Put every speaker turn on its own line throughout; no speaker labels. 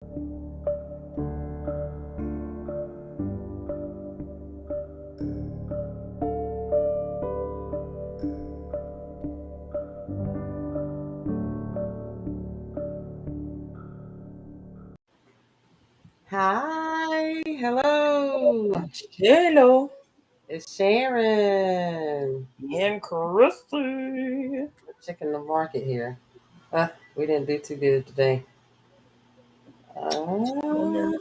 Hi, hello.
Hello.
It's Sharon.
And Christy.
We're checking the market here. We didn't do too good today. Uh,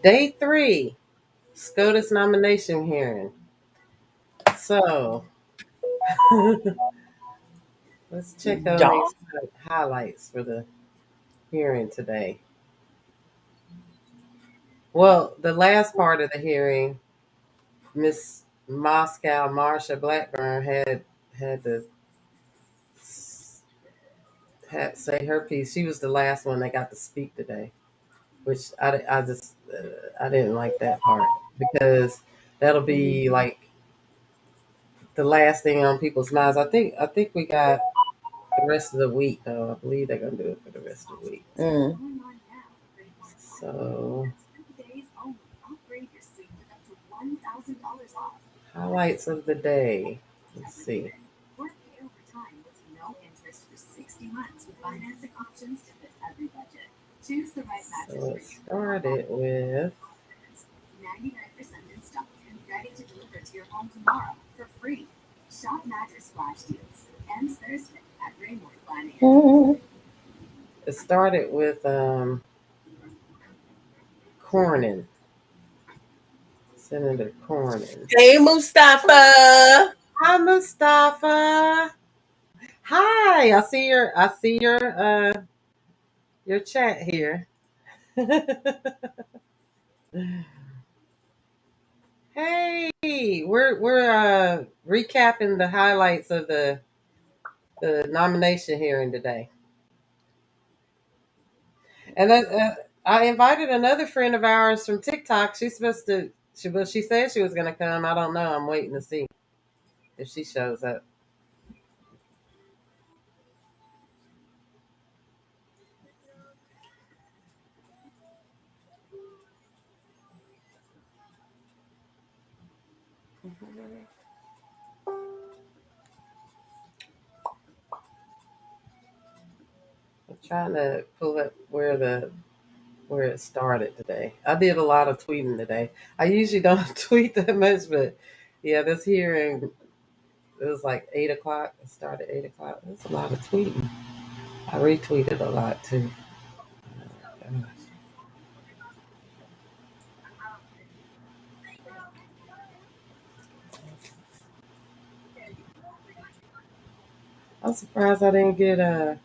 Day 3, SCOTUS nomination hearing. So, let's check on
Yeah.
these highlights for the hearing today. Well, the last part of the hearing, Miss Moscow Marsha Blackburn had to say her piece. She was the last one that got to speak today, which I just I didn't like that part because that'll be like the last thing on people's minds. I think we got the rest of the week though. I believe they're gonna do it for the rest of the week.
Mm.
So highlights of the day. Let's see. So it started with it started with Cornyn, Senator Cornyn.
Hey, Mustafa.
Hi, Mustafa. Hi, I see your chat here. Hey, we're recapping the highlights of the nomination hearing today. And then I invited another friend of ours from TikTok. She's supposed to she said she was going to come. I don't know. I'm waiting to see if she shows up. I'm trying to pull up where it started today. I did a lot of tweeting today. I usually don't tweet that much, but yeah, this hearing it was like 8 o'clock. It started 8 o'clock. That's a lot of tweeting. I retweeted a lot too. Gosh. I'm surprised I didn't get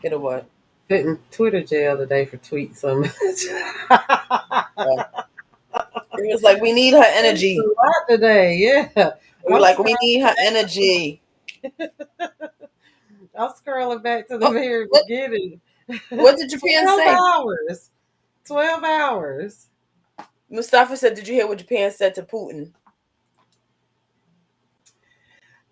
Get a what?
put in Twitter jail today for tweeting so much.
Oh. It was like, we need her
It's a
energy.
lot today, yeah.
We were
I'm
like, we
scrolling,
need her energy.
I'm scrolling back to the
Oh,
very
what,
beginning.
what did Japan
12
say?
hours. 12 hours.
Mustafa said, did you hear what Japan said to Putin?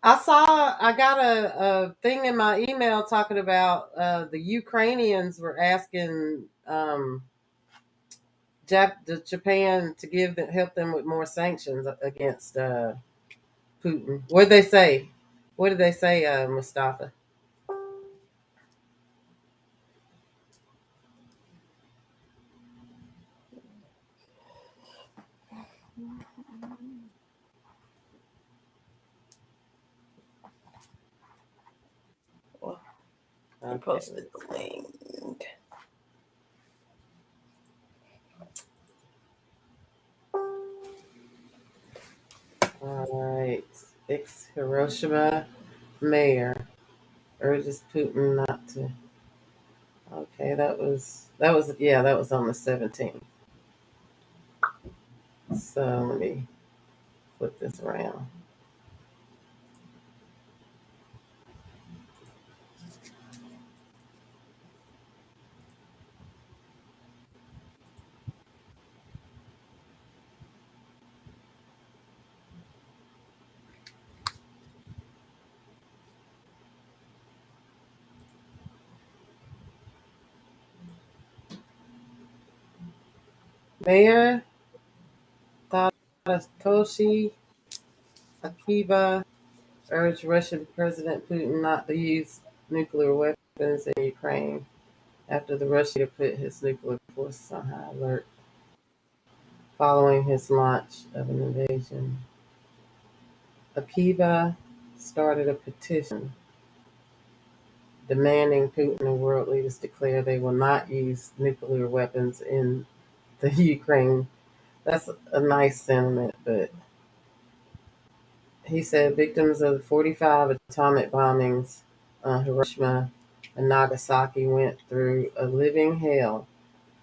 I got a thing in my email talking about the Ukrainians were asking Japan to help them with more sanctions against Putin. What did they say? What did they say, Mustafa?
Well, he
Okay.
posted the link.
All right. Ex Hiroshima mayor urges Putin not to. Okay, that was on the 17th. So let me flip this around. Mayor Satoshi Akiba urged Russian President Putin not to use nuclear weapons in Ukraine after the Russia put his nuclear forces on high alert following his launch of an invasion. Akiba started a petition demanding Putin and world leaders declare they will not use nuclear weapons in the Ukraine. That's a nice sentiment, but he said victims of the 45 atomic bombings on Hiroshima and Nagasaki went through a living hell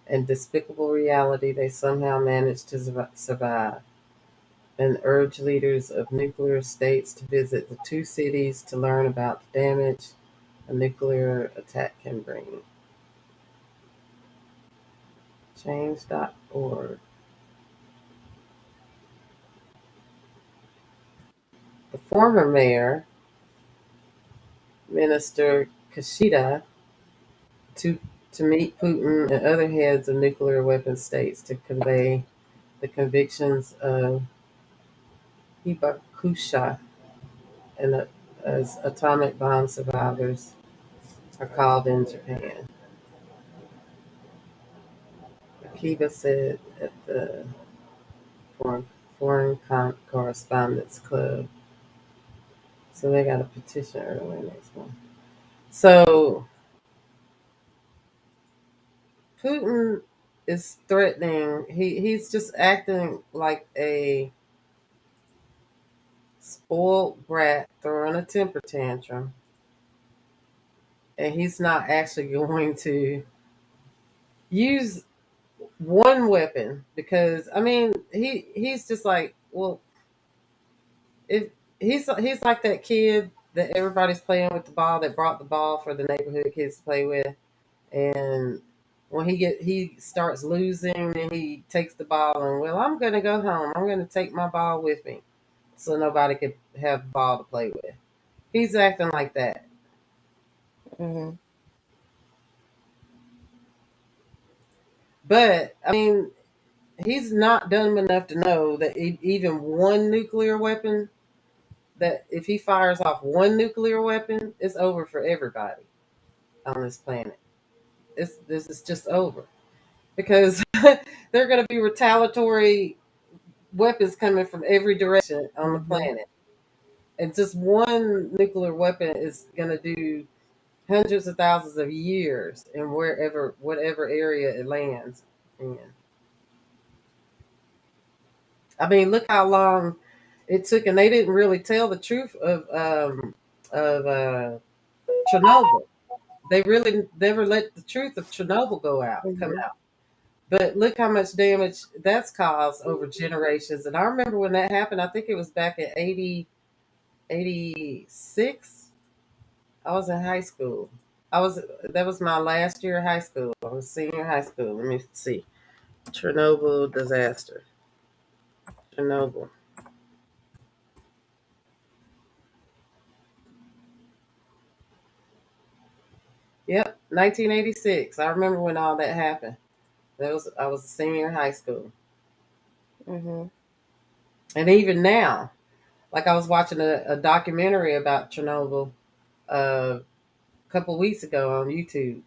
and despicable reality they somehow managed to survive, and urged leaders of nuclear states to visit the two cities to learn about the damage a nuclear attack can bring. Change.org. The former mayor, Minister Kishida, to, to meet Putin and other heads of nuclear weapon states to convey the convictions of Hibakusha and as atomic bomb survivors are called in Japan. Akiba said at the Foreign, Correspondents Club. So they got a petition early next month. So Putin is threatening. He's just acting like a spoiled brat throwing a temper tantrum, and he's not actually going to use one weapon because I mean he's just like, well, if he's like that kid that everybody's playing with the ball that brought the ball for the neighborhood kids to play with, and when he starts losing and he takes the ball and, well, I'm gonna go home, I'm gonna take my ball with me so nobody could have the ball to play with. He's acting like that.
Mm-hmm.
But I mean, he's not dumb enough to know that even one nuclear weapon, that if he fires off one nuclear weapon, it's over for everybody on this planet. This is just over because there are going to be retaliatory weapons coming from every direction on the
Mm-hmm.
planet, and just one nuclear weapon is going to do hundreds of thousands of years in whatever area it lands in. I mean, look how long it took, and they didn't really tell the truth of Chernobyl. They really never let the truth of Chernobyl come
Mm-hmm.
out. But look how much damage that's caused over generations. And I remember when that happened. I think it was back in 86. I was in high school. I was That was my last year of high school. I was senior high school. Let me see. Chernobyl disaster. Chernobyl. Yep, 1986. I remember when all that happened. I was a senior in high school.
Mm-hmm.
And even now, like I was watching a documentary about Chernobyl a couple weeks ago on YouTube.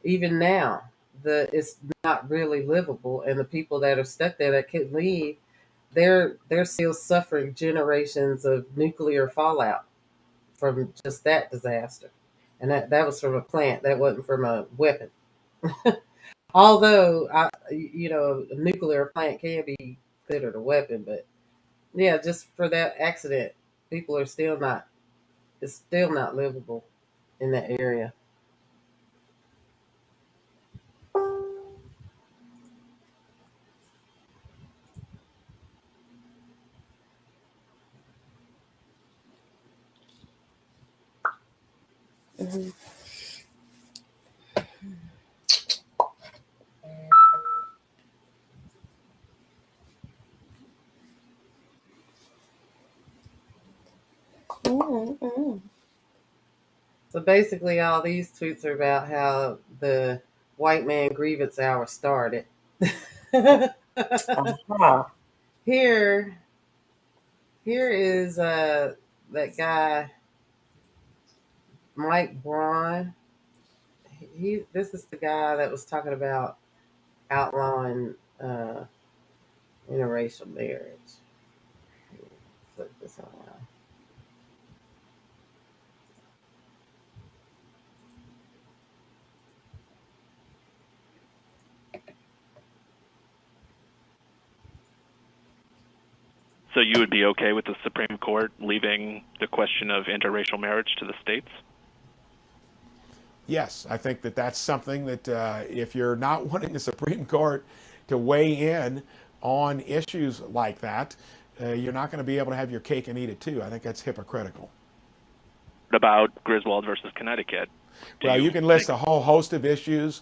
Even now, it's not really livable, and the people that are stuck there that couldn't leave, they're still suffering generations of nuclear fallout from just that disaster, and that was from a plant. That wasn't from a weapon. Although a nuclear plant can be considered a weapon, but yeah, just for that accident, people are still not. It's still not livable in that area.
Mm-hmm. Mm-hmm.
So basically, all these tweets are about how the white man grievance hour started.
Uh-huh.
here, here is that guy Mike Braun. This is the guy that was talking about outlawing uh, interracial marriage. Flip this around.
So you would be okay with the Supreme Court leaving the question of interracial marriage to the states?
Yes, I think that that's something that if you're not wanting the Supreme Court to weigh in on issues like that, you're not going to be able to have your cake and eat it too. I think that's hypocritical.
What about Griswold versus Connecticut?
Well, you can list a whole host of issues.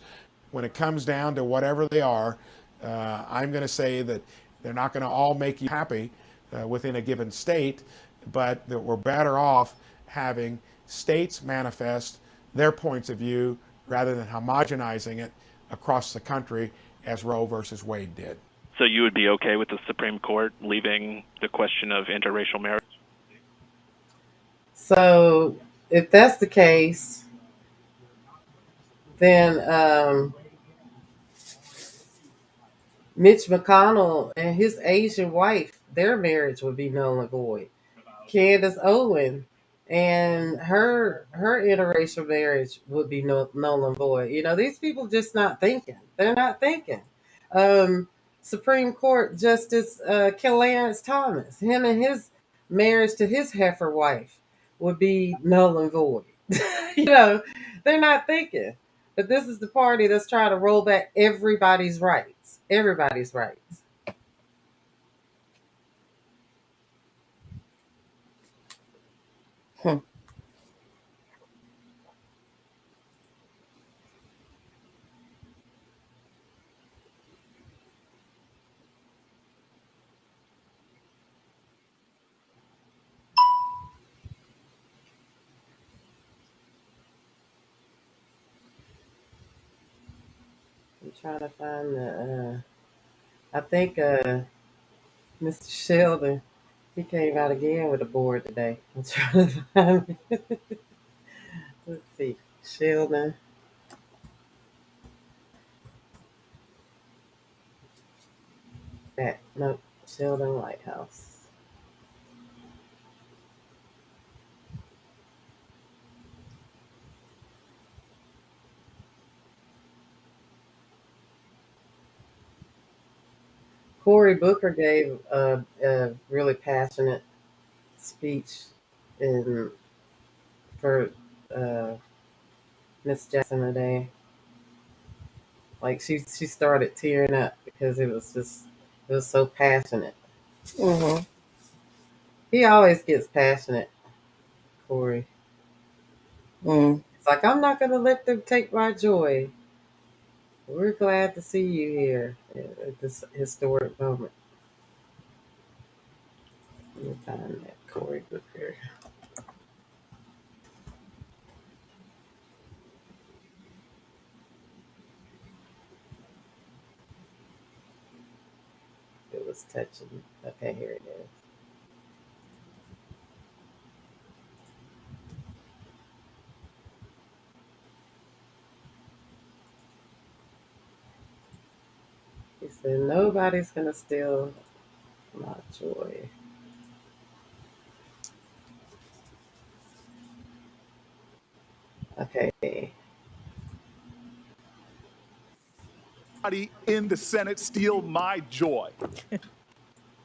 When it comes down to whatever they are, I'm going to say that they're not going to all make you happy within a given state, but that we're better off having states manifest their points of view rather than homogenizing it across the country as Roe versus Wade did.
So you would be okay with the Supreme Court leaving the question of interracial marriage?
So, if that's the case, then Mitch McConnell and his Asian wife, their marriage would be null and void. Candace Owen and her interracial marriage would be null and void. You know, these people just not thinking. They're not thinking. Um, Supreme Court Justice Clarence Thomas, him and his marriage to his heifer wife would be null and void. You know, they're not thinking. But this is the party that's trying to roll back everybody's rights. Everybody's rights.
Hmm.
I'm trying to find the. I think Mr. Sheldon, he came out again with a board today. I'm trying to find it. Let's see. Sheldon. Nope. Sheldon Lighthouse. Cory Booker gave a really passionate speech in for uh, Miss Jackson today. Like she started tearing up because it was so passionate.
Mm-hmm.
He always gets passionate, Corey.
Mm.
It's like I'm not gonna let them take my joy. We're glad to see you here at this historic moment. Let me find that Cory Booker. It was touching. Okay, here it is. He said, "Nobody's gonna steal my joy." Okay.
In the Senate steal my joy.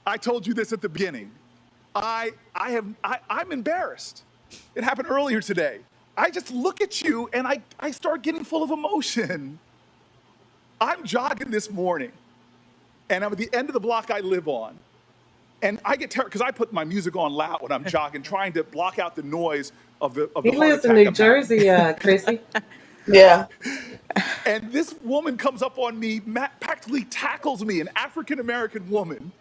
I told you this at the beginning. I'm embarrassed. It happened earlier today. I just look at you and I start getting full of emotion. I'm jogging this morning and I'm at the end of the block I live on. And I get terrified because I put my music on loud when I'm jogging, trying to block out the noise of the
He
heart
lives in
attack
New
I'm having.
Jersey, Chrissy.
Yeah.
And this woman comes up on me, practically tackles me, an African American woman.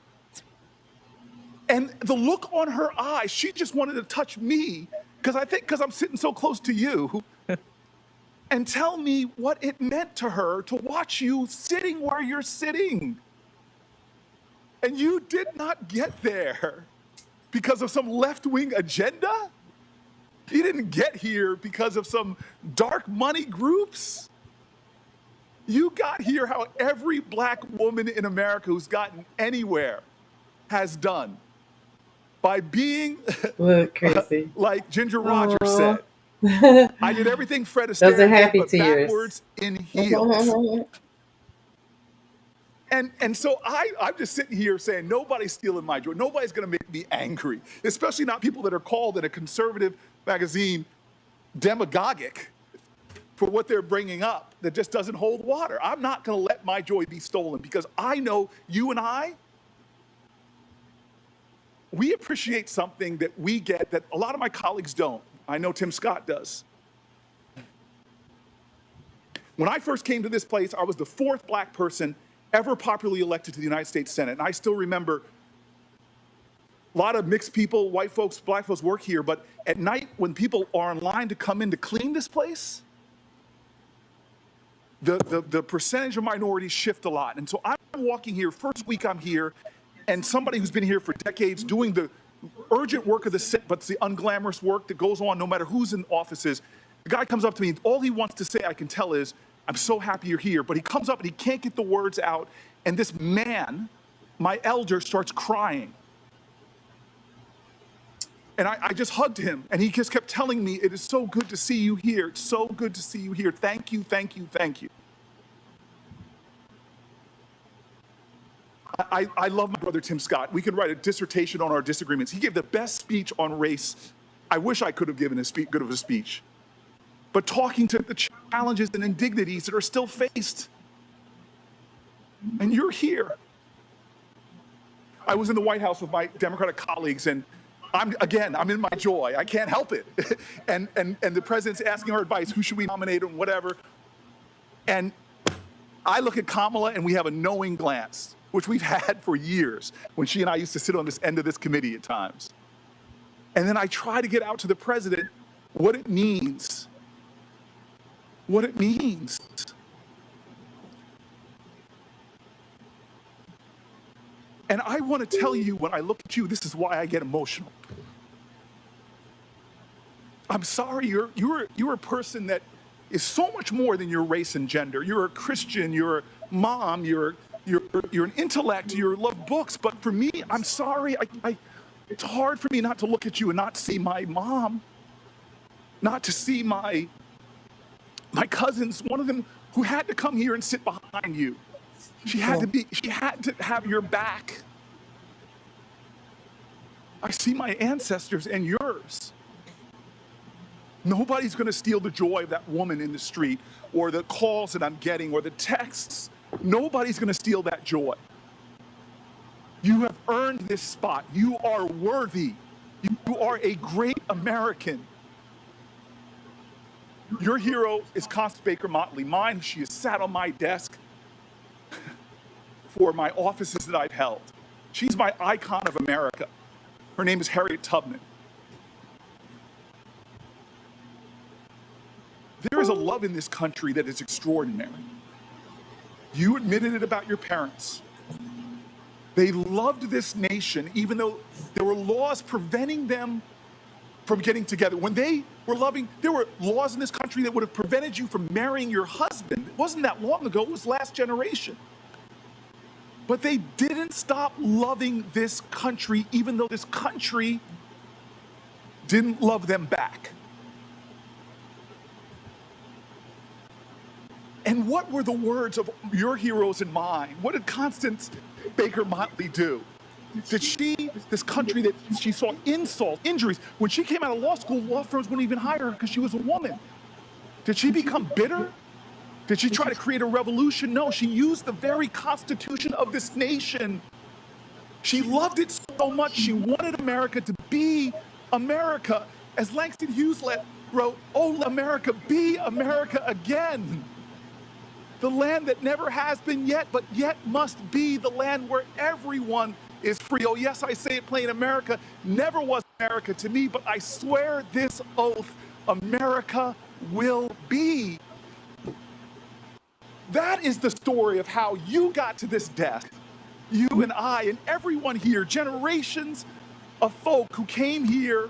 And the look on her eye, she just wanted to touch me because I'm sitting so close to you and tell me what it meant to her to watch you sitting where you're sitting. And you did not get there because of some left-wing agenda. You didn't get here because of some dark money groups. You got here how every black woman in America who's gotten anywhere has done, by being
Look, Chrissy.
like Ginger Rogers
Aw.
said, I did everything Fred
Those are
Astaire did,
happy
but
tears.
backwards in heels. And so I'm just sitting here saying, nobody's stealing my joy. Nobody's going to make me angry, especially not people that are called in a conservative magazine demagogic for what they're bringing up that just doesn't hold water. I'm not going to let my joy be stolen, because I know you and I, we appreciate something that we get that a lot of my colleagues don't. I know Tim Scott does. When I first came to this place, I was the 4th black person ever popularly elected to the United States Senate. And I still remember a lot of mixed people, white folks, black folks work here, but at night when people are in line to come in to clean this place, the percentage of minorities shift a lot. And so I'm walking here, first week I'm here, and somebody who's been here for decades doing the urgent work of the Senate, but it's the unglamorous work that goes on no matter who's in offices. The guy comes up to me, all he wants to say, I can tell, is, I'm so happy you're here. But he comes up and he can't get the words out. And this man, my elder, starts crying. And I just hugged him. And he just kept telling me, it is so good to see you here. It's so good to see you here. Thank you, thank you, thank you. I love my brother Tim Scott. We could write a dissertation on our disagreements. He gave the best speech on race. I wish I could have given good of a speech. But talking to the challenges and indignities that are still faced. And you're here. I was in the White House with my Democratic colleagues, and I'm in my joy. I can't help it. and the president's asking our advice, who should we nominate and whatever. And I look at Kamala and we have a knowing glance, which we've had for years when she and I used to sit on this end of this committee at times. And then I try to get out to the president what it means. What it means. And I want to tell you, when I look at you, this is why I get emotional. I'm sorry, you're a person that is so much more than your race and gender. You're a Christian, you're a mom, you're an intellect, you love books. But for me, I'm sorry, it's hard for me not to look at you and not see my mom, not to see my cousins, one of them who had to come here and sit behind you. She had to have your back. I see my ancestors and yours. Nobody's going to steal the joy of that woman in the street, or the calls that I'm getting, or the texts. Nobody's going to steal that joy. You have earned this spot. You are worthy. You are a great American. Your hero is Constance Baker Motley. Mine, she has sat on my desk for my offices that I've held. She's my icon of America. Her name is Harriet Tubman. There is a love in this country that is extraordinary. You admitted it about your parents. They loved this nation, even though there were laws preventing them from getting together. When they were loving, there were laws in this country that would have prevented you from marrying your husband. It wasn't that long ago, it was last generation. But they didn't stop loving this country, even though this country didn't love them back. And what were the words of your heroes and mine? What did Constance Baker Motley do? Did she, this country that she saw insult, injuries, when she came out of law school, law firms wouldn't even hire her because she was a woman. Did she become bitter? Did she try to create a revolution? No, she used the very constitution of this nation. She loved it so much, she wanted America to be America. As Langston Hughes wrote, "Oh, America, be America again." The land that never has been yet, but yet must be the land where everyone is free. Oh, yes, I say it plain, America never was America to me, but I swear this oath, America will be. That is the story of how you got to this desk. You and I and everyone here, generations of folk who came here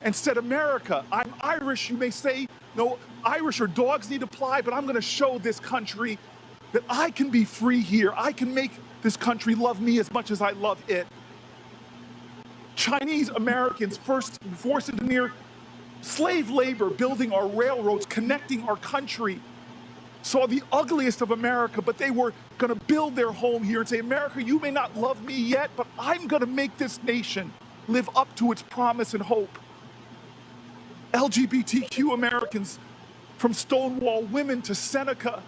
and said, America, I'm Irish. You may say, no, Irish or dogs need to fly, but I'm going to show this country that I can be free here. I can make this country love me as much as I love it. Chinese Americans first forced into near slave labor, building our railroads, connecting our country, saw the ugliest of America, but they were going to build their home here and say, America, you may not love me yet, but I'm going to make this nation live up to its promise and hope. LGBTQ Americans, from Stonewall women to Seneca,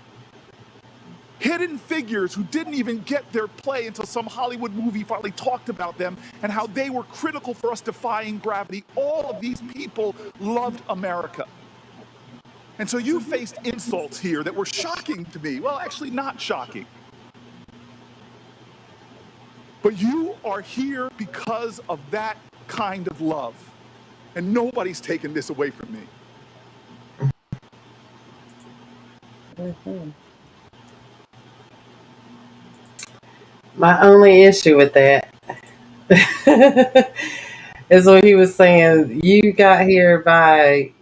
hidden figures who didn't even get their play until some Hollywood movie finally talked about them and how they were critical for us defying gravity. All of these people loved America. And so you faced insults here that were shocking to me. Well, actually not shocking. But you are here because of that kind of love. And nobody's taken this away from me.
Mm-hmm.
My only issue with that is when he was saying you got here by,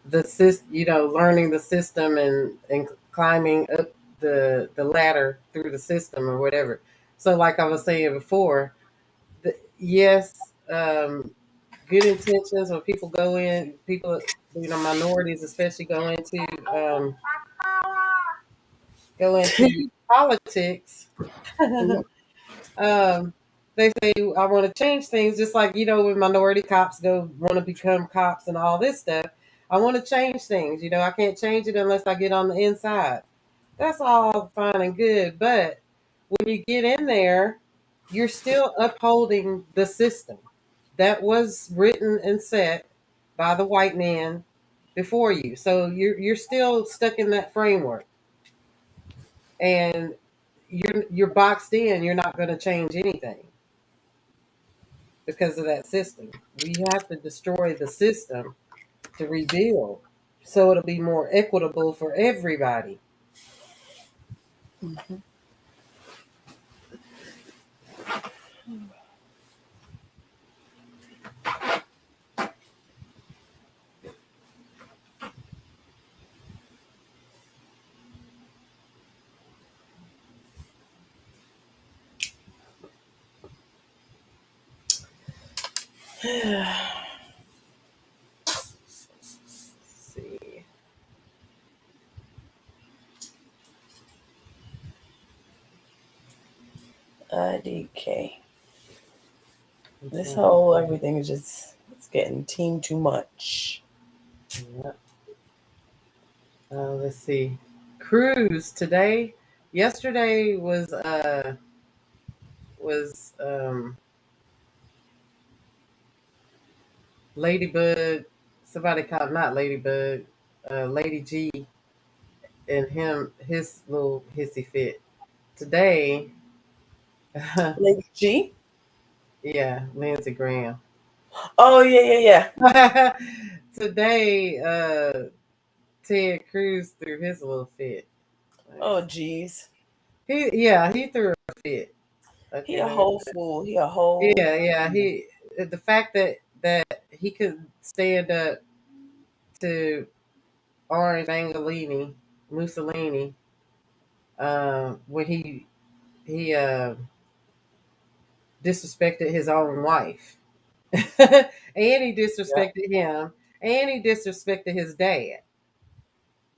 learning the system and climbing up the ladder through the system or whatever. So like I was saying before, yes, good intentions when people minorities especially um, go into politics.
Mm-hmm.
They say I want to change things, just like when minority cops go want to become cops and all this stuff. I want to change things. I can't change it unless I get on the inside. That's all fine and good, but when you get in there, you're still upholding the system that was written and set by the white man before you. So you're still stuck in that framework, and you're boxed in. You're not going to change anything because of that system. We have to destroy the system to rebuild, so it'll be more equitable for everybody.
Mm-hmm.
Let's see.
IDK. This
Okay.
whole everything is it's getting team too much.
Yeah. Let's see. Cruise today. Yesterday was Ladybug. Somebody called not Ladybug, Lady G, and his little hissy fit. Today,
Lady G?
yeah, Lindsey Graham.
Oh yeah.
Today, Ted Cruz threw his little fit.
Oh
Nice.
geez.
He threw a fit.
He
Okay,
a
let me.
whole fool. He a whole
Yeah.
fool.
The fact that he could stand up to Orange Angolini, Mussolini, when he disrespected his own wife, and he
Yep.
disrespected him, and he disrespected his dad.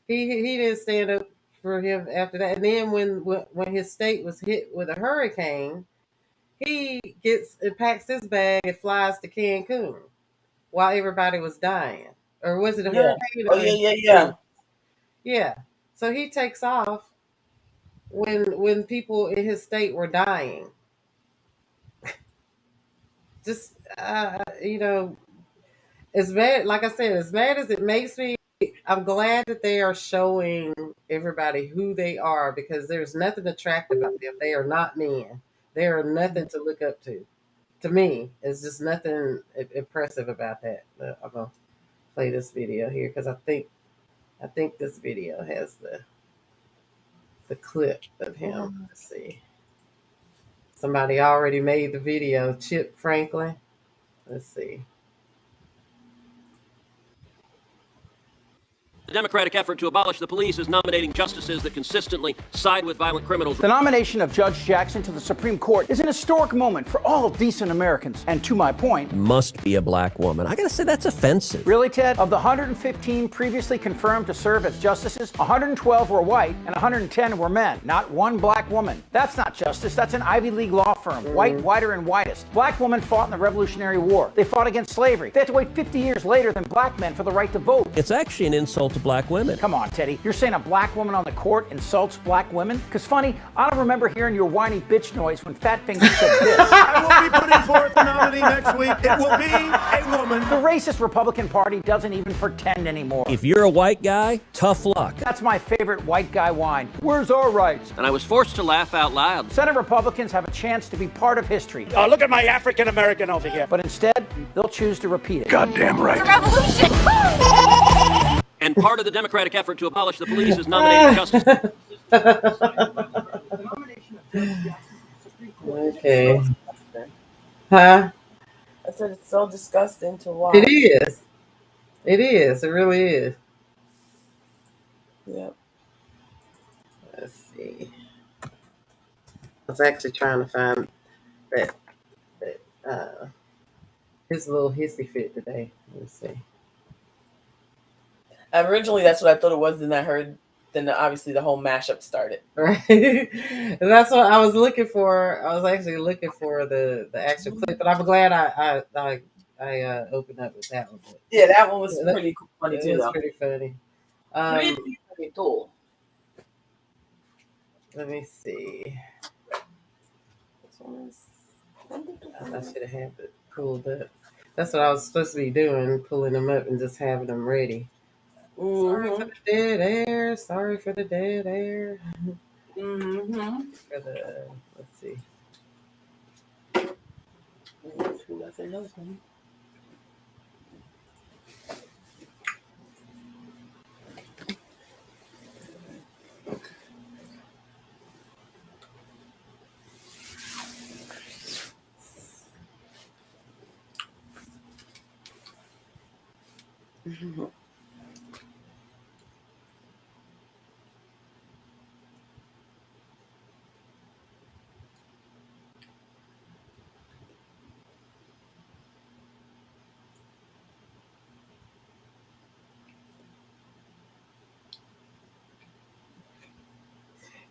He didn't stand up for him after that. And then when his state was hit with a hurricane, he packs his bag and flies to Cancun while everybody was dying. Or was it a
Yeah.
hurricane
Oh
or a
yeah.
freeze? Yeah. So he takes off when people in his state were dying. Just as bad, like I said, as bad as it makes me, I'm glad that they are showing everybody who they are, because there's nothing attractive about them. They are not men. They are nothing to look up to. To me, it's just nothing impressive about that. I'm gonna play this video here because I think this video has the clip of him.
Mhm.
Let's see. Somebody already made the video. Chip Franklin. Let's see.
The Democratic effort to abolish the police is nominating justices that consistently side with violent criminals.
The nomination of Judge Jackson to the Supreme Court is an historic moment for all decent Americans. And to my point,
Must be a black woman. I gotta say, that's offensive.
really, Ted, of the 115 previously confirmed to serve as justices, 112 were white and 110 were men. Not one black woman. That's not justice. That's an Ivy League law firm. White, whiter, and whitest. Black women fought in the Revolutionary War. They fought against slavery. They had to wait 50 years later than black men for the right to vote.
It's actually an insult to black women.
Come on, Teddy. You're saying a black woman on the court insults black women? Because funny, I don't remember hearing your whiny bitch noise when Fat Finger said this.
I will be putting forth a nominee next week. It will be a woman.
The racist Republican Party doesn't even pretend anymore.
If you're a white guy, tough luck.
That's my favorite white guy whine. Where's our rights?
And I was forced to laugh out loud.
Senate Republicans have a chance to be part of history.
Oh, look at my African American over here.
But instead, they'll choose to repeat it.
Goddamn right.
Revolution!
And part of the Democratic effort to abolish the police is nominating justices.
Okay. Huh?
I said it's so disgusting to watch.
It is. It is. It really is.
Yep.
Let's see. I was actually trying to find that his little hissy fit today. Let's see.
Originally, that's what I thought it was. Then obviously the whole mashup started.
Right. And that's what I was looking for. I was actually looking for the actual clip, but I'm glad I opened up with that one.
Yeah, that one was pretty funny
It
too,
was
though.
pretty funny. Let me see. I should have had it pulled up. That's what I was supposed to be doing, pulling them up and just having them ready. Sorry for the dead air. Sorry for the dead air. For the, let's see.
Nothing else, man.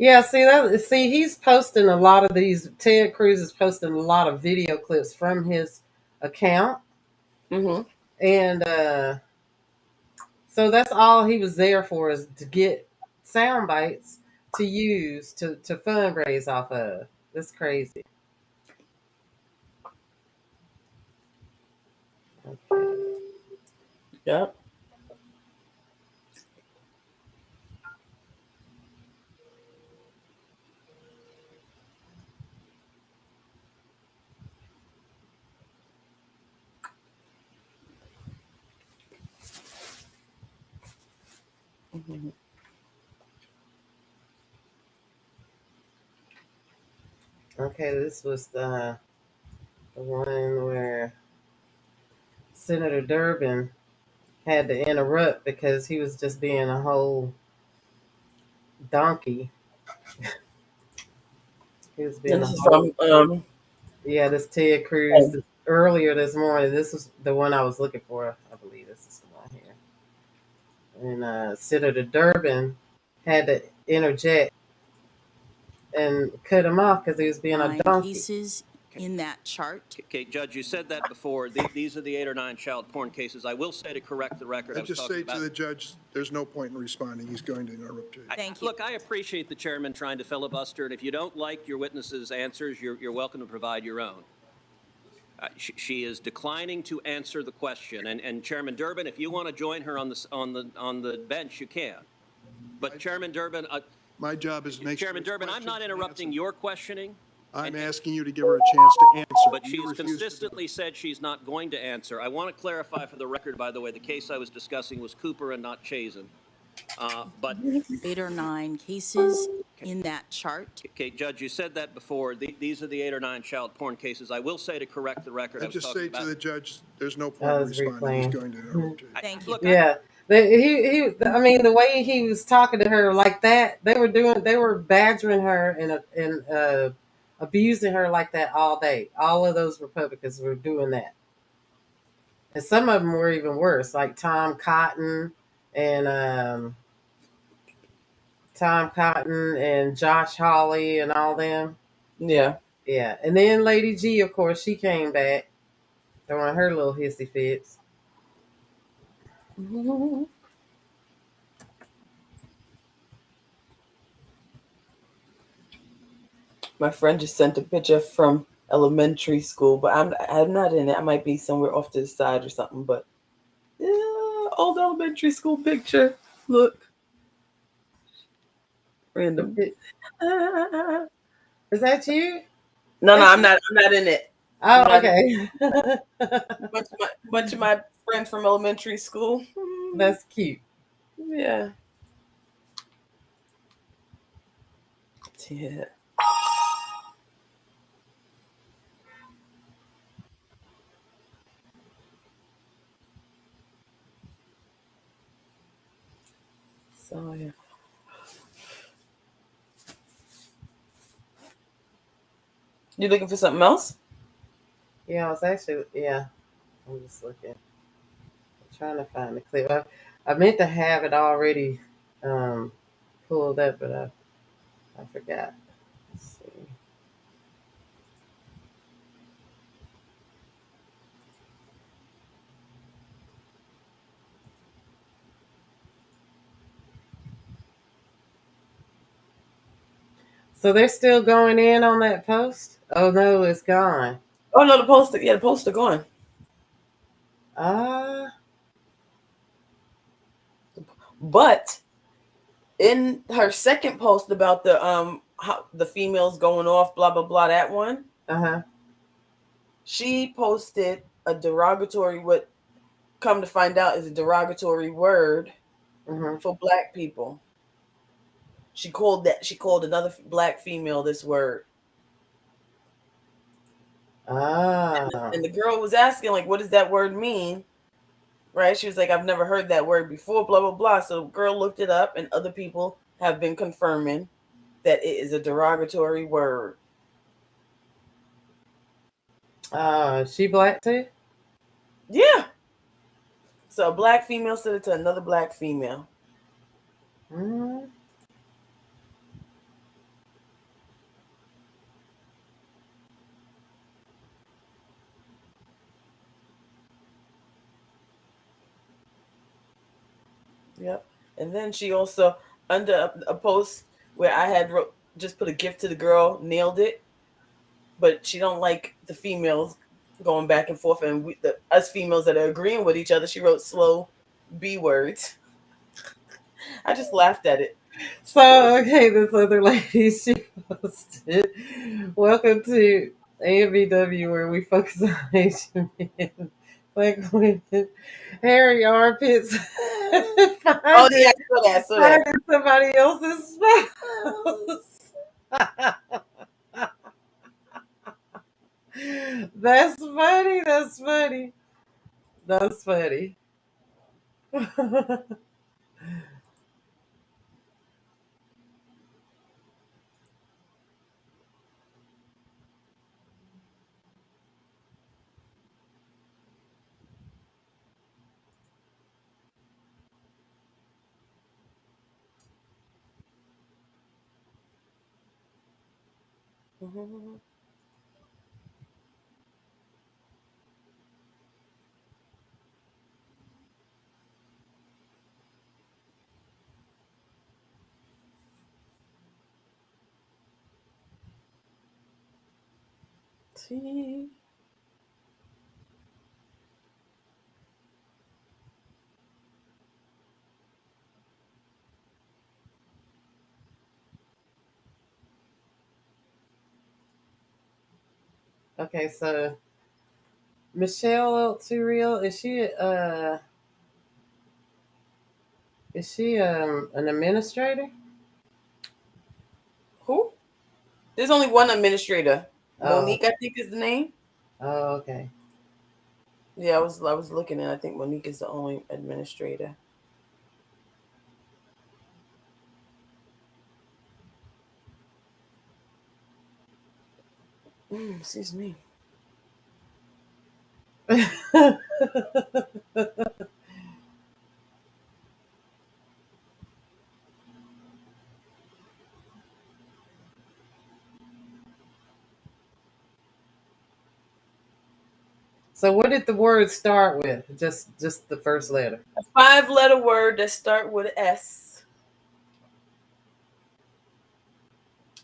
Yeah, see, he's posting a lot of these. Ted Cruz is posting a lot of video clips from his account, and so that's all he was there for, is to get sound bites to use to fundraise off of. That's crazy. Okay.
Yep.
Okay, this was the one where Senator Durbin had to interrupt because he was just being a whole donkey. He was being
This is from
yeah, this Ted Cruz earlier this morning. This was the one I was looking for. I believe this is the one here. And Senator Durbin had to interject and cut him off because he was being a donkey.
Cases in that chart.
Okay, Judge, you said that before. These are the 8 or 9 child porn cases. I will say, to correct the record,
I just say to the judge, there's no point in responding. He's going to interrupt you.
Thank you.
Look, I appreciate the chairman trying to filibuster, and if you don't like your witness's answers, you're welcome to provide your own. She is declining to answer the question, and Chairman Durbin, if you want to join her on the bench, you can. But Chairman Durbin,
my job is to make
Chairman
sure
Durbin, I'm not interrupting your questioning.
I'm asking you to give her a chance to answer.
But she's consistently said she's not going to answer. I want to clarify for the record, by the way, the case I was discussing was Cooper and not Chazen. But
8 or 9 cases in that chart?
Okay, Judge, you said that before. These are the 8 or 9 child porn cases. I will say, to correct the record,
I just say to the judge, there's no point in responding. He's going to interrupt you.
Thank you.
Look,
Yeah. I mean, the way he was talking to her like that, they were badgering her and abusing her like that all day. All of those Republicans were doing that. And some of them were even worse, like and Tom Cotton and Josh Hawley and all them.
Yeah.
Yeah. And then Lady G, of course, she came back throwing her little hissy fits.
My friend just sent a picture from elementary school, but I'm not in it. I might be somewhere off to the side or something. But yeah, old elementary school picture. Look, random.
Is that you?
No, I'm not. I'm not in it. I'm
Oh,
not
okay.
bunch of my friends from elementary school.
That's cute.
Yeah. Yeah. So yeah. You looking for something else?
Yeah, I was actually, I'm just looking. I'm trying to find the clip. I meant to have it already pulled up, but I forgot. Let's see. So they're still going in on that post? Oh no, it's gone.
Oh no, the poster. Yeah, the poster gone. But in her second post about the how the females going off, blah blah blah, that one. She posted a derogatory, what come to find out is a derogatory word for black people. She called another black female this word. And the girl was asking, like, what does that word mean? Right? She was like, I've never heard that word before, blah, blah, blah. So the girl looked it up, and other people have been confirming that it is a derogatory word.
She black too?
Yeah. So a black female said it to another black female. Yep. And then she also, under a post where I had just put a gift to the girl, nailed it, but she don't like the females going back and forth, and us females that are agreeing with each other. She wrote slow B words. I just laughed at it.
So, okay, this other lady, she posted, welcome to AMBW, where we focus on Asian men, black women, hairy armpits,
Oh, yeah, I saw that.
finding somebody else's spouse. That's funny, that's funny. That's funny.
See?
Okay, so Michelle Turiel, is she an administrator?
Who? There's only one administrator.
Oh,
Monique, I think, is the name.
oh, okay.
Yeah, I was looking, and I think Monique is the only administrator. Excuse me.
So what did the word start with? Just the first letter.
A 5-letter word that start with S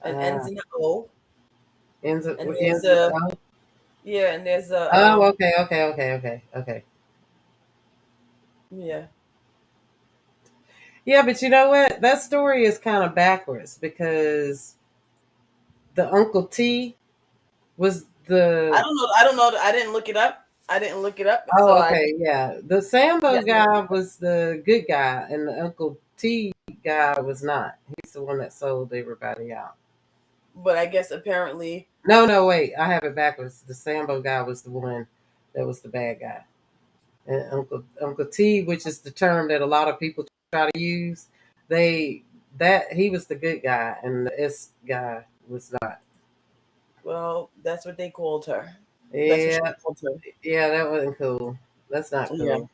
and ends in O.
Ends
And
ends
there's
with
a
O?
yeah, and there's a
Oh, okay.
yeah.
Yeah, but you know what? That story is kind of backwards because the Uncle T was
I
the.
don't know. I don't know. I didn't look it up. So
Oh,
I
okay, yeah. The Sambo
yeah.
guy was the good guy, and the Uncle T guy was not. He's the one that sold everybody out.
But I guess apparently,
No, wait. I have it backwards. The Sambo guy was the one that was the bad guy. And Uncle T, which is the term that a lot of people try to use, they that he was the good guy, and the S guy was not.
well, that's what they called her. That's what she
Yeah,
called her.
yeah, that wasn't cool. That's not
Yeah.
cool.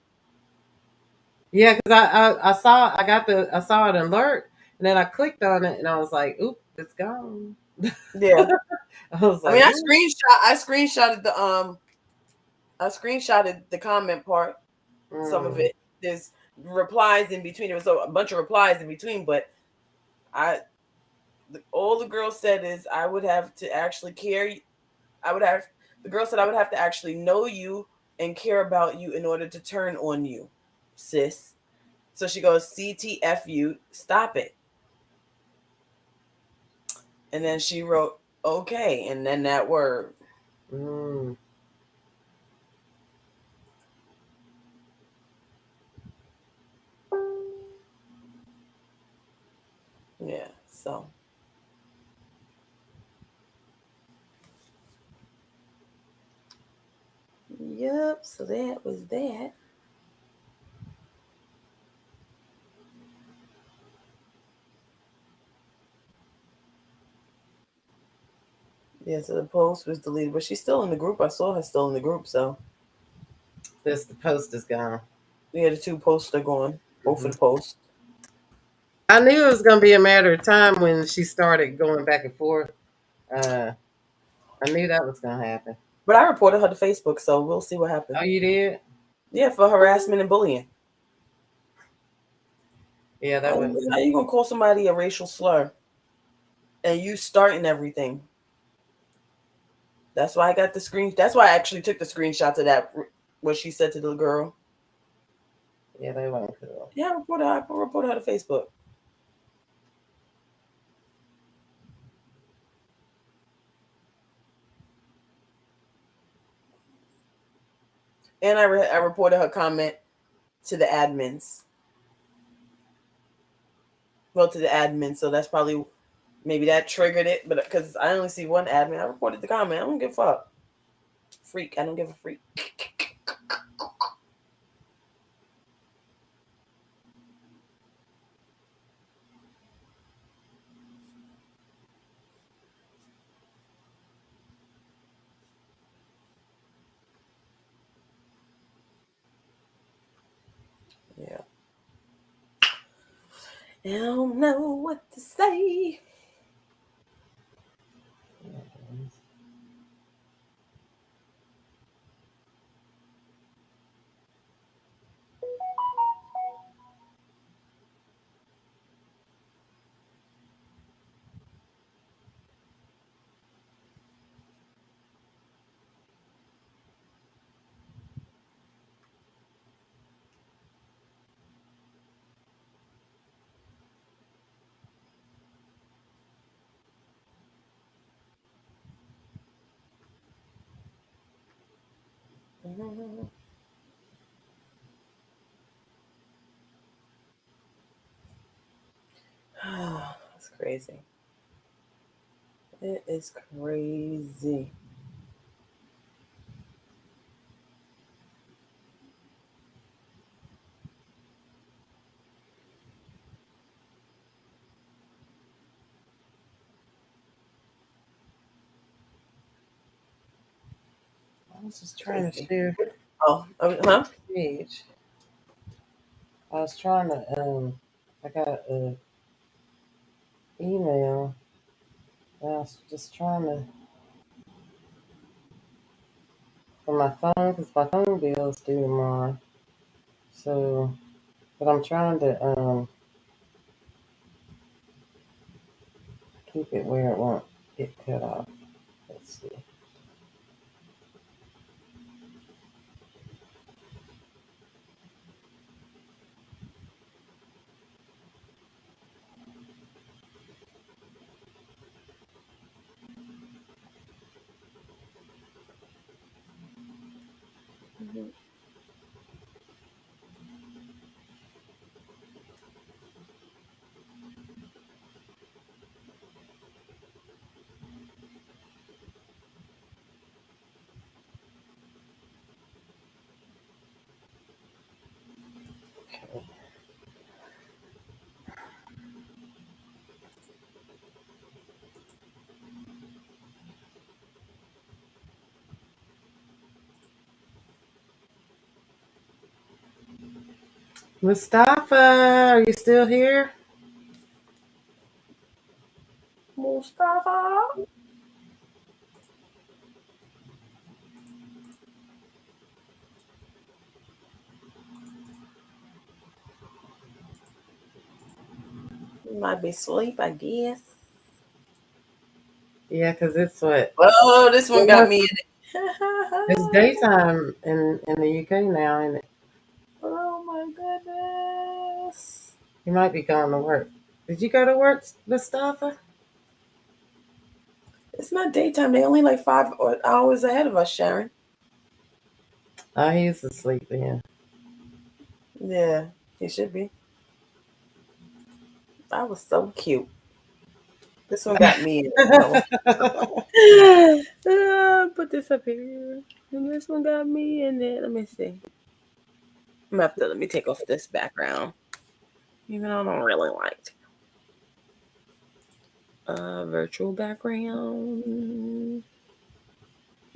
Yeah, because I saw an alert, and then I clicked on it, and I was like, "Oop, it's gone."
Yeah.
I was
I mean,
like, "Oop."
I screenshotted the comment part. Some of
Mm,
it. There's replies in between. There was a bunch of replies in between, but I all the girl said is I would have to actually care. I would have the girl said I would have to actually know you and care about you in order to turn on you, sis. So she goes, CTFU, stop it. And then she wrote, okay, and then that word.
mm.
Yeah, so yep, so that was that. Yeah, so the post was deleted, but she's still in the group. I saw her still in the group, so
This the post is gone.
yeah, the two posts are gone. Both
Mhm.
of the posts.
I knew it was gonna be a matter of time when she started going back and forth. Uh, I knew that was gonna happen.
But I reported her to Facebook, so we'll see what
Oh,
happens.
you did?
Yeah, for harassment and bullying.
Yeah, that wasn't
How
good.
you gonna call somebody a racial slur and you starting everything? That's why I got the screen. That's why I actually took the screenshots of that what she said to the girl.
Yeah, they weren't cool.
Yeah, I reported her to Facebook. And I reported her comment to the admins. Well, to the admin, so that's probably maybe that triggered it. But because I only see one admin, I reported the comment. I don't give a fuck. Freak. I don't give a freak. Yeah. I don't know what to say. That's crazy. It is crazy.
I was just trying to share
Oh, huh?
page. I was trying to I got a email. And I was just trying to for my phone because my phone bill is due tomorrow. So, but I'm trying to keep it where it won't get cut off. Let's see. Mustafa, are you still here?
Mustafa. You might be asleep, I guess.
Yeah, because it's what?
Oh, this one got me in it.
It's daytime in the UK now, and
Oh my goodness.
you might be going to work. Did you go to work, Mustafa?
It's not daytime. They only like 5 hours ahead of us, Sharon.
Oh, he's asleep then.
Yeah, he should be. That was so cute. This one got me in it. Put this up here. And this one got me in it. Let me see. Let me take off this background. Even though I don't really like it. Virtual background.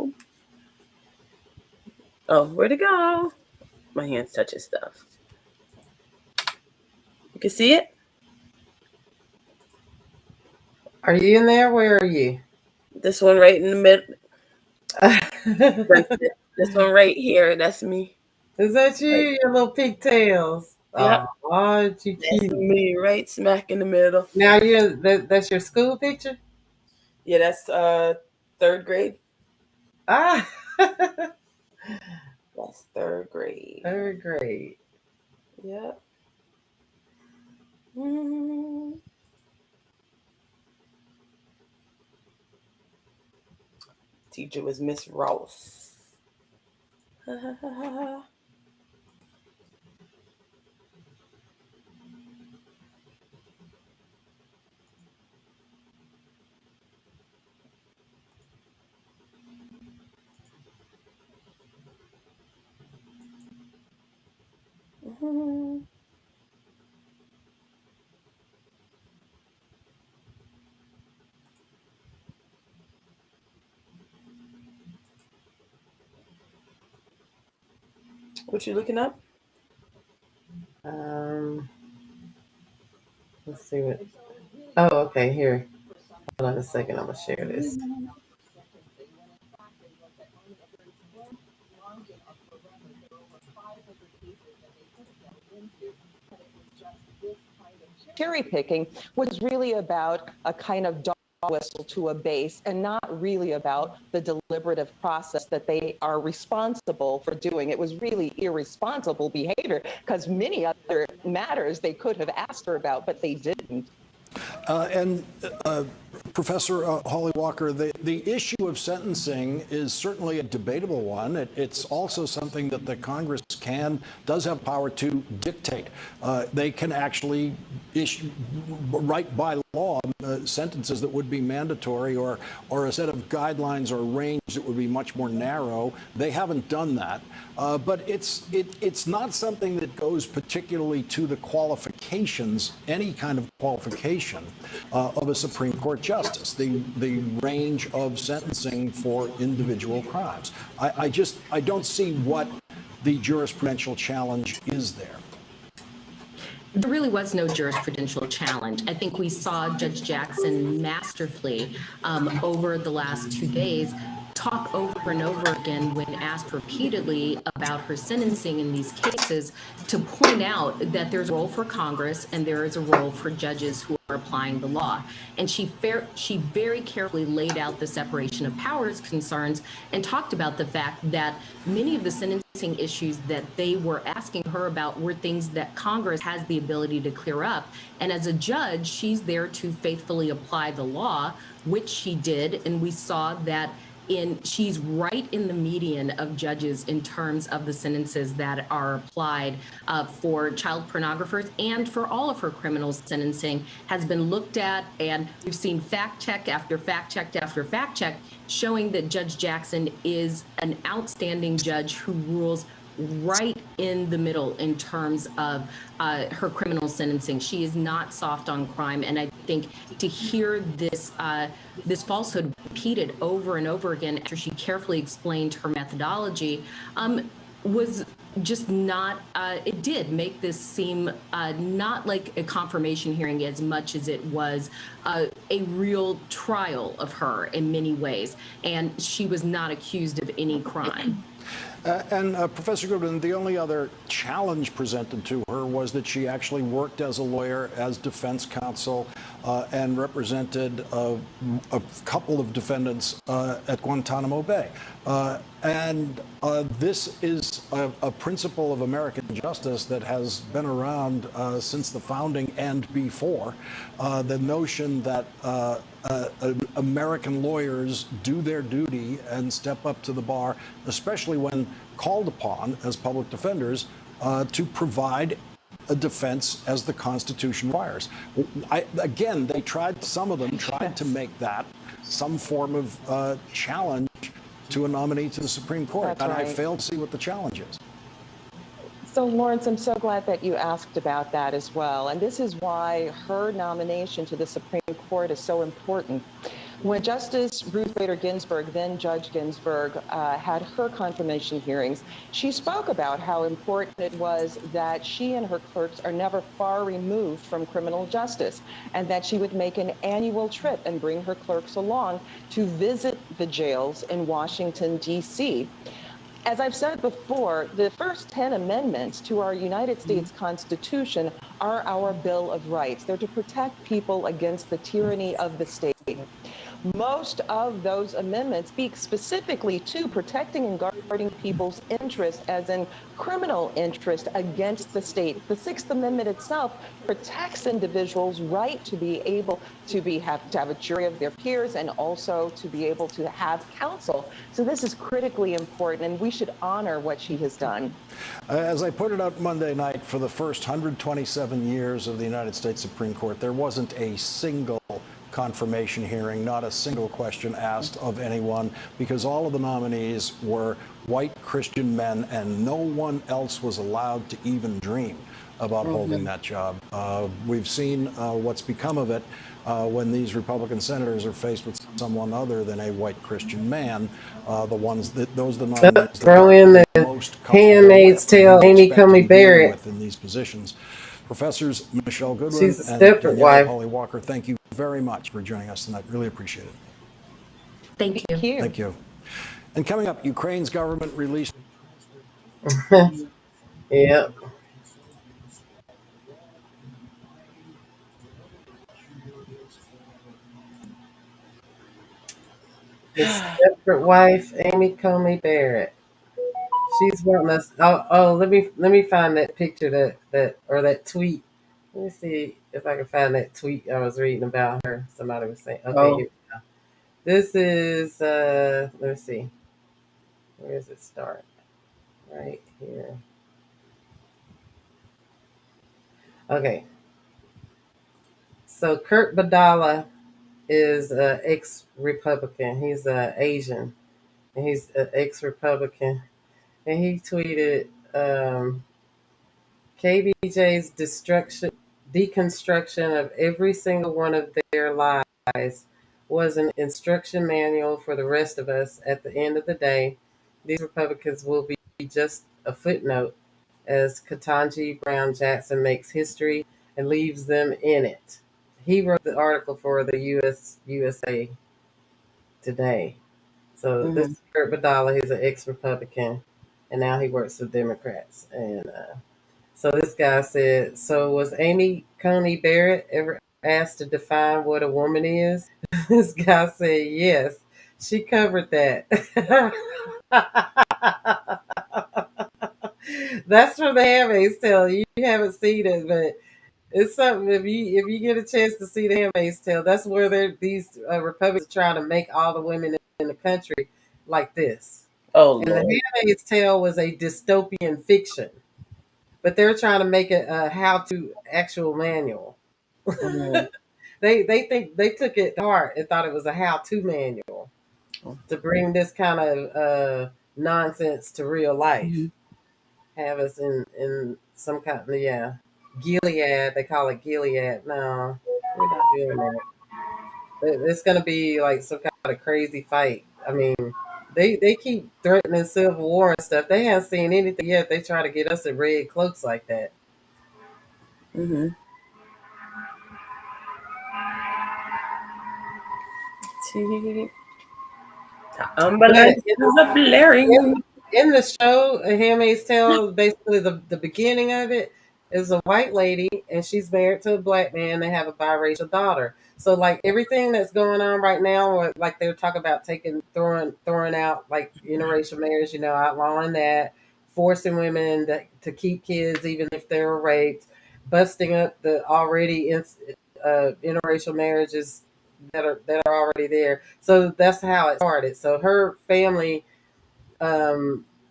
Oop. Oh, where'd it go? My hands touching stuff. You can see it?
Are you in there? Where are you?
This one right in the middle. This one right here. That's me.
Is that you?
Right.
Your little pigtails.
Yep.
Oh, aren't you
That's
cute?
me right smack in the middle.
Now that's your school picture?
Yeah, that's third grade.
Ah,
That's third grade.
third grade.
Yep. Mm-hmm. Teacher was Miss Ross. Mm-hmm. What you looking up?
Let's see what. Oh, okay. Here. Hold on a second. I'm gonna share this.
Cherry picking was really about a kind of dog whistle to a base and not really about the deliberative process that they are responsible for doing. It was really irresponsible behavior because many other matters they could have asked her about, but they didn't.
Professor Holly Walker, the issue of sentencing is certainly a debatable one. It's also something that the Congress does have power to dictate. They can actually write by law, sentences that would be mandatory or a set of guidelines or range that would be much more narrow. They haven't done that. But it's not something that goes particularly to the qualifications, any kind of qualification of a Supreme Court justice, the range of sentencing for individual crimes. I don't see what the jurisprudential challenge is there.
There really was no jurisprudential challenge. I think we saw Judge Jackson masterfully over the last 2 days talk over and over again when asked repeatedly about her sentencing in these cases to point out that there's a role for Congress and there is a role for judges who are applying the law. And she very carefully laid out the separation of powers concerns and talked about the fact that many of the sentencing issues that they were asking her about were things that Congress has the ability to clear up. And as a judge, she's there to faithfully apply the law, which she did. And we saw that she's right in the median of judges in terms of the sentences that are applied for child pornographers, and for all of her criminal sentencing has been looked at, and we've seen fact check after fact check after fact check showing that Judge Jackson is an outstanding judge who rules right in the middle in terms of her criminal sentencing. She is not soft on crime, and I think to hear this falsehood repeated over and over again after she carefully explained her methodology was just not, it did make this seem not like a confirmation hearing as much as it was a real trial of her in many ways. And she was not accused of any crime.
Professor Goodwin, the only other challenge presented to her was that she actually worked as a lawyer, as defense counsel, and represented a couple of defendants at Guantanamo Bay. This is a principle of American justice that has been around since the founding and before. The notion that American lawyers do their duty and step up to the bar, especially when called upon as public defenders to provide a defense as the Constitution requires. Again, some of them tried to make that some form of challenge to a nominee to the Supreme Court.
That's right.
I failed to see what the challenge is.
So, Lawrence, I'm so glad that you asked about that as well. And this is why her nomination to the Supreme Court is so important. When Justice Ruth Bader Ginsburg, then Judge Ginsburg, had her confirmation hearings, she spoke about how important it was that she and her clerks are never far removed from criminal justice, and that she would make an annual trip and bring her clerks along to visit the jails in Washington, D.C. As I've said before, the first 10 amendments to our United States Constitution are our Bill of Rights. They're to protect people against the tyranny of the state. Most of those amendments speak specifically to protecting and guarding people's interest, as in criminal interest, against the state. The Sixth Amendment itself protects individuals' right to be able to have a jury of their peers, and also to be able to have counsel. So this is critically important, and we should honor what she has done.
As I pointed out Monday night, for the first 127 years of the United States Supreme Court, there wasn't a single confirmation hearing, not a single question asked of anyone, because all of the nominees were white Christian men, and no one else was allowed to even dream about holding that job. We've seen what's become of it when these Republican senators are faced with someone other than a white Christian man. Those are the nominees
Throw in the Handmaid's Tale, Amy Coney Barrett
in these positions. Professors Michelle Goodwin
She's a
and
Stepford wife.
Holly Walker, thank you very much for joining us tonight. Really appreciate it.
Thank you.
Thank you. And coming up, Ukraine's government released.
Yeah. His Stepford wife, Amy Coney Barrett. She's wanting us. Let me find that picture that tweet. Let me see if I can find that tweet I was reading about her. Somebody was saying, okay, here we go. This is let me see. Where does it start? Right here. Okay. So Kurt Badala is an ex-Republican. He's Asian, and he's an ex-Republican. And he tweeted, KBJ's deconstruction of every single one of their lies was an instruction manual for the rest of us. At the end of the day, these Republicans will be just a footnote as Ketanji Brown Jackson makes history and leaves them in it. He wrote the article for the USA Today. So this is Kurt Badala. He's an ex-Republican, and now he works for Democrats. And so this guy said, so was Amy Coney Barrett ever asked to define what a woman is? This guy said, yes, she covered that. That's from The Handmaid's Tale. You haven't seen it, but it's something. If you get a chance to see The Handmaid's Tale, that's where these Republicans are trying to make all the women in the country like this.
Oh,
and
Lord.
The Handmaid's Tale was a dystopian fiction, but they're trying to make it a how-to actual manual. They think they took it to heart and thought it was a how-to manual to bring this kind of nonsense to real life. Have us in some kind of Gilead. They call it Gilead. No, we're not doing that. It's going to be like some kind of crazy fight. I mean, they keep threatening civil war and stuff. They haven't seen anything yet. They try to get us in red cloaks like that.
Ambulance is blaring.
In the show, A Handmaid's Tale, basically the beginning of it is a white lady and she's married to a black man. They have a biracial daughter. So like everything that's going on right now, or like they're talking about throwing out like interracial marriage, outlawing that, forcing women to keep kids even if they're raped, busting up the already interracial marriages that are already there. So that's how it started. So her family,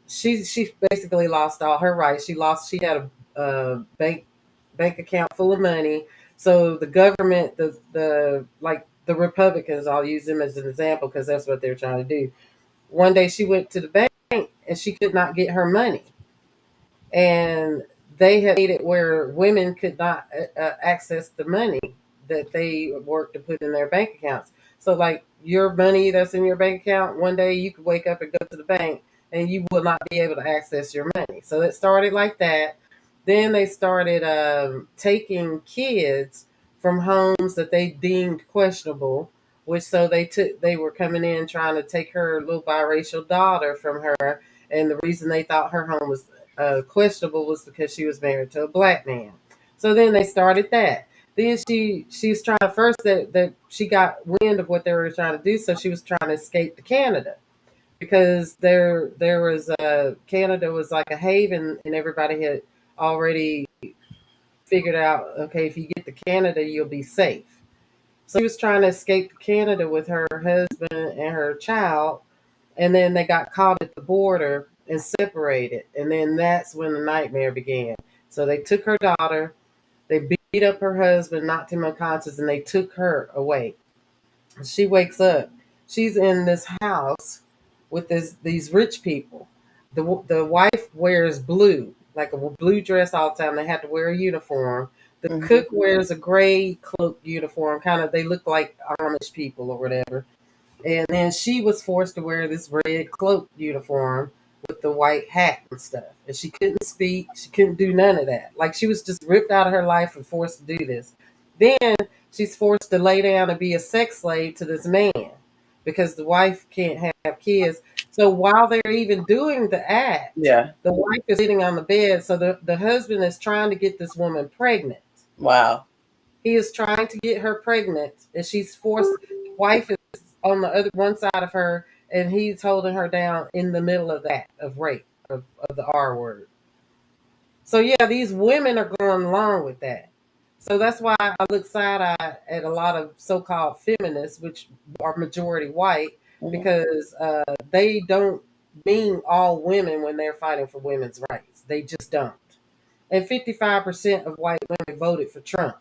she basically lost all her rights. She had a bank account full of money. So the government, the Republicans, I'll use them as an example because that's what they're trying to do. One day she went to the bank and she could not get her money, and they had made it where women could not access the money that they worked to put in their bank accounts. So, like your money that's in your bank account, one day you could wake up and go to the bank and you will not be able to access your money. So it started like that. Then they started taking kids from homes that they deemed questionable, which so they were coming in trying to take her little biracial daughter from her, and the reason they thought her home was questionable was because she was married to a black man. So then they started that. Then she's trying first that she got wind of what they were trying to do, so she was trying to escape to Canada because there was Canada was like a haven, and everybody had already figured out, okay, if you get to Canada, you'll be safe. So she was trying to escape to Canada with her husband and her child, and then they got caught at the border and separated, and then that's when the nightmare began. So they took her daughter, they beat up her husband, knocked him unconscious, and they took her away. She wakes up. She's in this house with these rich people. The wife wears blue, like a blue dress all the time. They have to wear a uniform. The cook wears a gray cloak uniform. Kind of, they look like Amish people or whatever. And then she was forced to wear this red cloak uniform with the white hat and stuff. And she couldn't speak. She couldn't do none of that. Like she was just ripped out of her life and forced to do this. Then she's forced to lay down and be a sex slave to this man because the wife can't have kids. So while they're even doing the act, the wife is sitting on the bed. So the husband is trying to get this woman pregnant.
Wow.
He is trying to get her pregnant, and she's forced. The wife is on the other one side of her, and he's holding her down in the middle of that of rape of the R word. So yeah, these women are going along with that. So that's why I look side eye at a lot of so-called feminists, which are majority white, because they don't mean all women when they're fighting for women's rights. They just don't. And 55% of white women voted for Trump.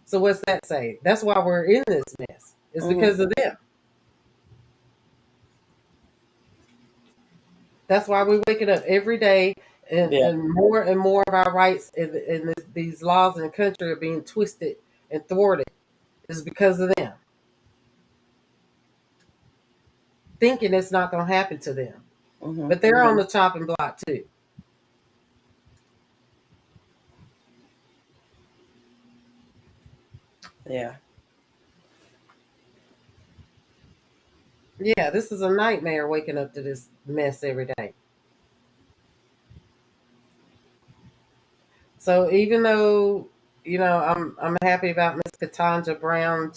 So what's that say? That's why we're in this mess. It's because of them. That's why we're waking up every day, and more of our rights in these laws in the country are being twisted and thwarted. Is because of them thinking it's not going to happen to them, but they're on the chopping block too.
Yeah.
Yeah, this is a nightmare waking up to this mess every day. So even though I'm happy about Miss Ketanji Brown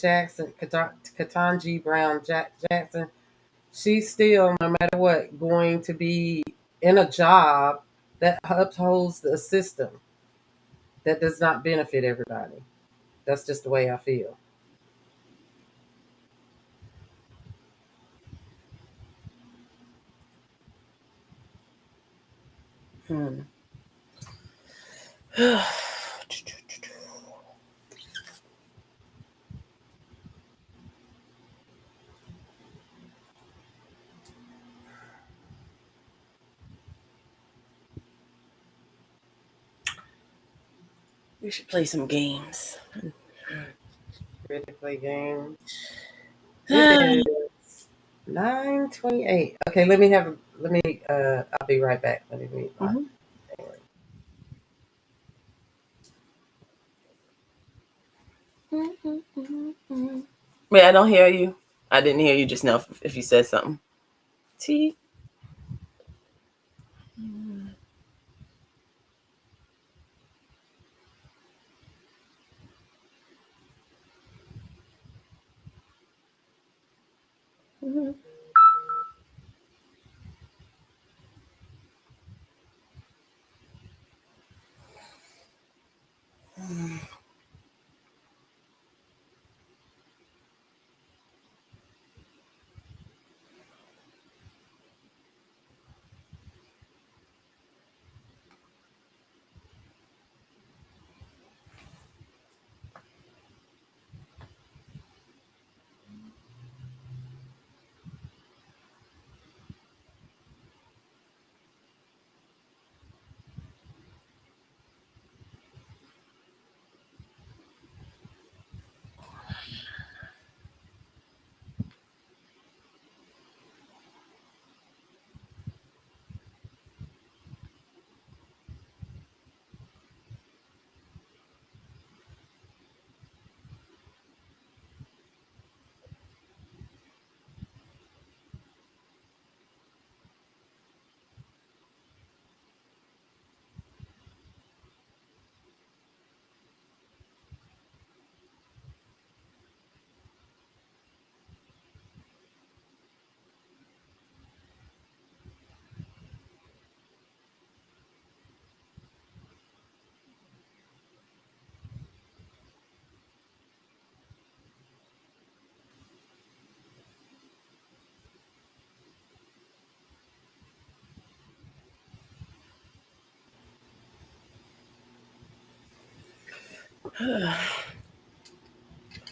Jackson, she's still, no matter what, going to be in a job that upholds the system that does not benefit everybody. That's just the way I feel.
We should play some games.
Ready to play games? It is 9:28. Okay, I'll be right back. Let me read my
Wait, I don't hear you. I didn't hear you just now if you said something. T.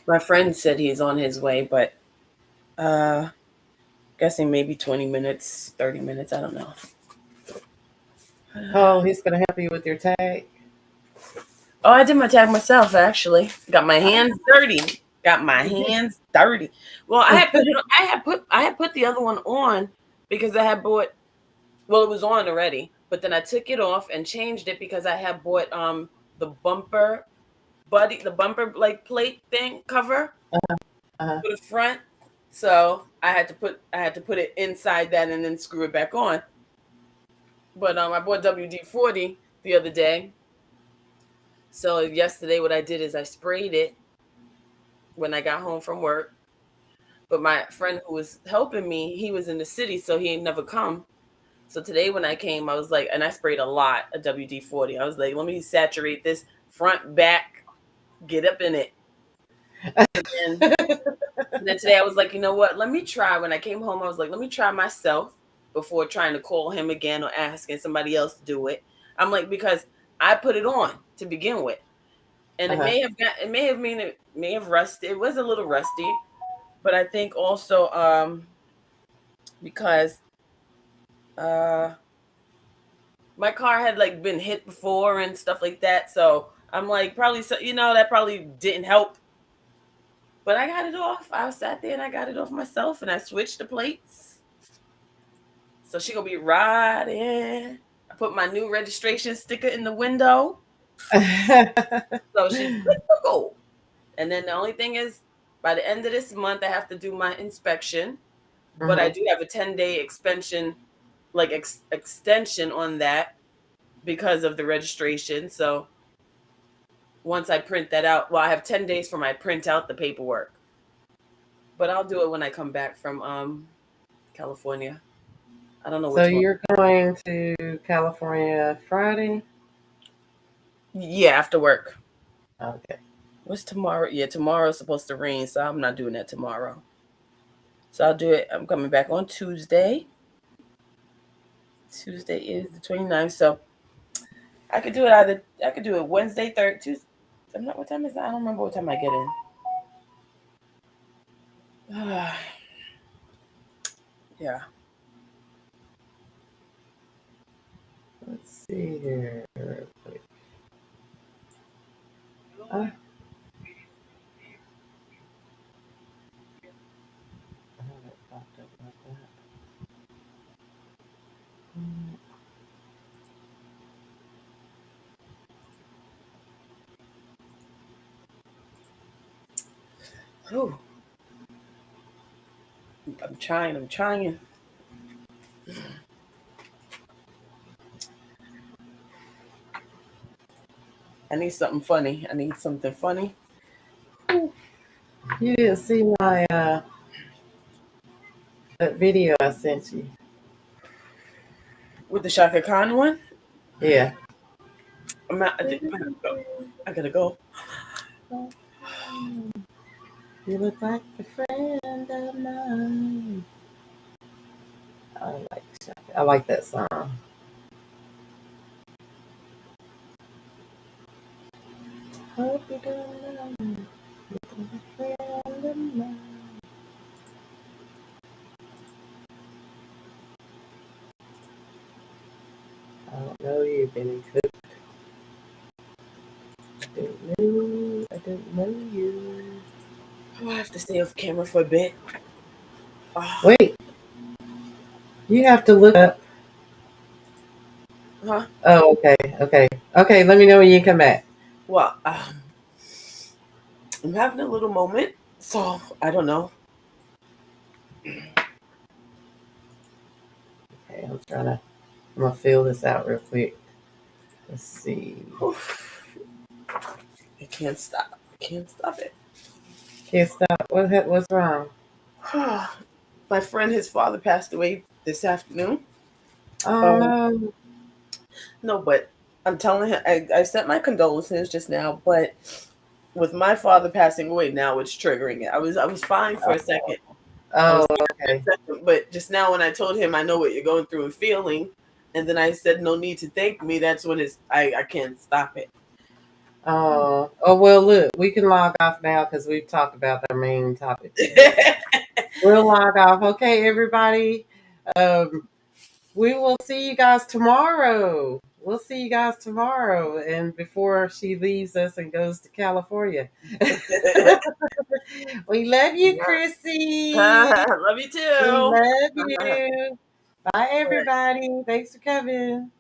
My friend said he's on his way, but guessing maybe 20 minutes, 30 minutes. I don't know.
Oh, he's gonna help you with your tag.
Oh, I did my tag myself actually. Got my hands dirty. Got my hands dirty. Well, I had put the other one on because I had bought. Well, it was on already, but then I took it off and changed it because I had bought the bumper like plate thing cover for the front. So I had to put it inside that and then screw it back on. But I bought WD-40 the other day. So yesterday what I did is I sprayed it when I got home from work. But my friend who was helping me, he was in the city, so he ain't never come. So today when I came, I was like, and I sprayed a lot of WD-40. I was like, let me saturate this front, back, get up in it. And then today I was like, you know what? Let me try. When I came home, I was like, let me try myself before trying to call him again or asking somebody else to do it. I'm like, because I put it on to begin with. and it may have rusted. It was a little rusty, but I think also because my car had like been hit before and stuff like that, so I'm like probably that probably didn't help. But I got it off. I sat there and I got it off myself, and I switched the plates. So she gonna be right in. I put my new registration sticker in the window. So she's good to go. And then the only thing is, by the end of this month, I have to do my inspection. But I do have a 10-day extension, like extension on that because of the registration. So once I print that out, well, I have 10 days for my print out the paperwork. But I'll do it when I come back from California. I don't know
So
which one.
you're going to California Friday?
Yeah, after work.
Okay.
What's tomorrow? Yeah, tomorrow's supposed to rain, so I'm not doing that tomorrow. So I'll do it. I'm coming back on Tuesday. Tuesday is the 29th, so I could do it Wednesday, Tuesday. I'm not. What time is that? I don't remember what time I get in. Yeah.
Let's see here. Real quick.
Ooh. I'm trying. I need something funny.
You didn't see my that video I sent you.
With the Shaka Khan one?
Yeah.
I gotta go.
You look like a friend of mine. I like that song. Hope you don't know me. You're a friend of mine. I don't know you, Benny Cook. I don't know you.
I have to stay off camera for a bit.
Wait. You have to look up.
Huh?
Oh, okay. Let me know when you come back.
Well, I'm having a little moment, so I don't know.
Okay, I'm gonna fill this out real quick. Let's see.
I can't stop it.
Can't stop. What's wrong?
My friend, his father passed away this afternoon.
Oh no.
No, but I'm telling him, I sent my condolences just now, but with my father passing away, now it's triggering it. I was fine for a second.
Oh, okay.
But just now when I told him I know what you're going through and feeling, and then I said no need to thank me, that's when I can't stop it.
Oh well, look, we can log off now because we've talked about our main topic. We'll log off. Okay, everybody. We will see you guys tomorrow. We'll see you guys tomorrow, and before she leaves us and goes to California. We love you, Chrissy.
Love you too.
We love you. Bye, everybody. Thanks for coming.